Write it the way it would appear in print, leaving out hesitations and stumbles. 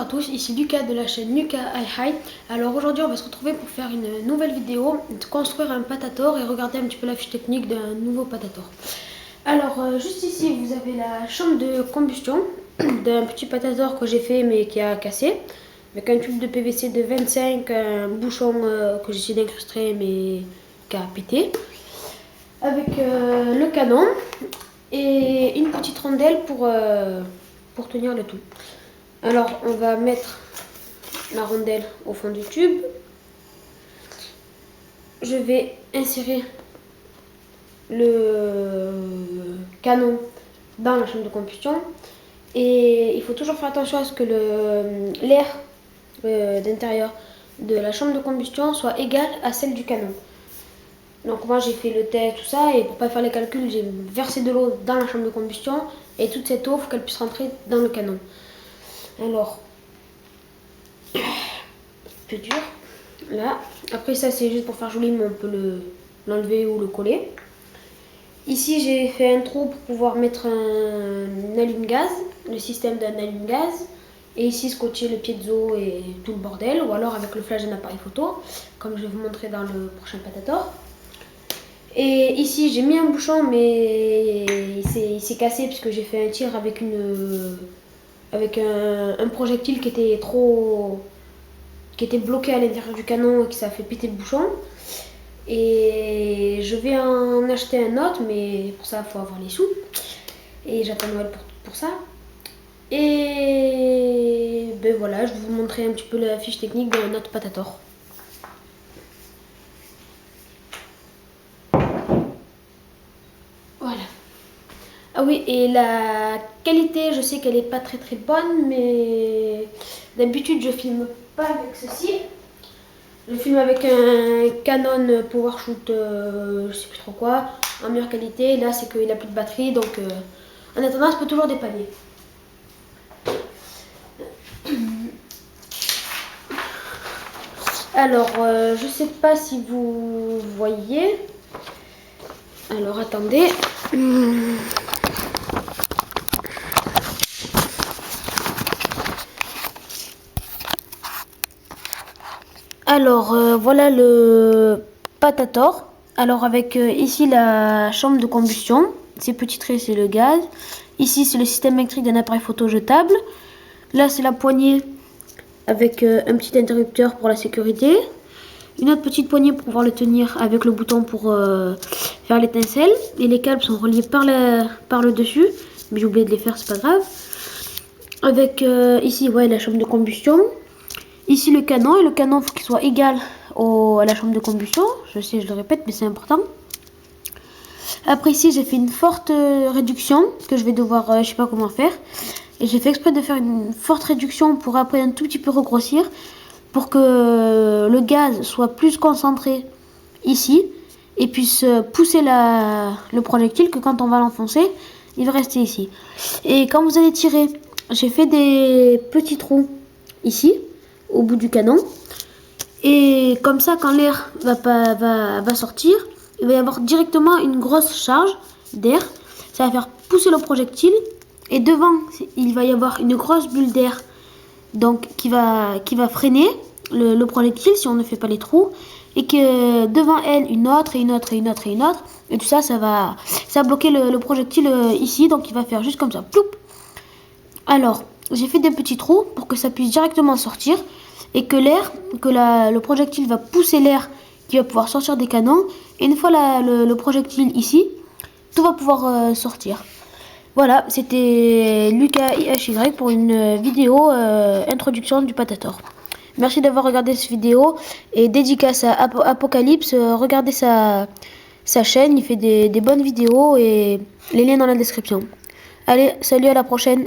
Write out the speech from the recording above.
à tous, ici Lucas de la chaîne Lucas Hi. Alors aujourd'hui on va se retrouver pour faire une nouvelle vidéo, de construire un patator et regarder un petit peu la fiche technique d'un nouveau patator. Alors juste ici vous avez la chambre de combustion d'un petit patator que j'ai fait mais qui a cassé. Avec un tube de PVC de 25, un bouchon que j'ai essayé d'incruster mais qui a pété. Avec le canon et une petite rondelle pour tenir le tout. Alors on va mettre la rondelle au fond du tube. Je vais insérer le canon dans la chambre de combustion. Et il faut toujours faire attention à ce que l'air d'intérieur de la chambre de combustion soit égal à celle du canon. Donc moi j'ai fait le test, tout ça, et pour pas faire les calculs, j'ai versé de l'eau dans la chambre de combustion. Et toute cette eau, il faut qu'elle puisse rentrer dans le canon. Alors, un peu dur, là. Après ça c'est juste pour faire joli, mais on peut l'enlever ou le coller. Ici j'ai fait un trou pour pouvoir mettre un allume-gaz, le système d'un allume-gaz. Et ici scotcher le piezo et tout le bordel, ou alors avec le flash d'un appareil photo, comme je vais vous montrer dans le prochain patator. Et ici j'ai mis un bouchon, mais il s'est cassé puisque j'ai fait un tir avec un projectile qui était bloqué à l'intérieur du canon et qui ça a fait péter le bouchon. Et je vais en acheter un autre, mais pour ça il faut avoir les sous. Et j'attends Noël pour ça. Et ben voilà, je vais vous montrer un petit peu la fiche technique de notre patator. Voilà. Ah oui, et la qualité, je sais qu'elle est pas très bonne, mais d'habitude je filme pas avec ceci. Je filme avec un Canon PowerShoot, je sais plus trop quoi, en meilleure qualité. Là c'est qu'il a plus de batterie, donc en attendant ça peut toujours dépanner. Alors je sais pas si vous voyez. Alors attendez. Alors voilà le patator. Alors avec ici la chambre de combustion. Ces petits traits c'est le gaz. Ici c'est le système électrique d'un appareil photo jetable. Là c'est la poignée avec un petit interrupteur pour la sécurité. Une autre petite poignée pour pouvoir le tenir avec le bouton pour faire l'étincelle. Et les câbles sont reliés par le dessus. Mais j'ai oublié de les faire, c'est pas grave. Avec ici ouais, la chambre de combustion. Ici le canon, et le canon faut qu'il soit égal à la chambre de combustion. Je sais, je le répète, mais c'est important. Après ici j'ai fait une forte réduction que je vais devoir, je sais pas comment faire. Et j'ai fait exprès de faire une forte réduction pour après un tout petit peu regrossir, pour que le gaz soit plus concentré ici et puisse pousser le projectile, que quand on va l'enfoncer, il va rester ici. Et quand vous allez tirer, j'ai fait des petits trous ici au bout du canon, et comme ça quand l'air va sortir, il va y avoir directement une grosse charge d'air. Ça va faire pousser le projectile, et devant il va y avoir une grosse bulle d'air, donc qui va freiner le projectile si on ne fait pas les trous, et que devant elle une autre et une autre et une autre et une autre, et tout ça va bloquer le projectile ici, donc il va faire juste comme ça, ploup. Alors j'ai fait des petits trous pour que ça puisse directement sortir, et que le projectile va pousser l'air qui va pouvoir sortir des canons, et une fois le projectile ici, tout va pouvoir sortir. Voilà, c'était Lucas IHY pour une vidéo introduction du patator. Merci d'avoir regardé cette vidéo, et dédicace à Apocalypse. Regardez sa chaîne, il fait des bonnes vidéos, et les liens dans la description. Allez, salut, à la prochaine.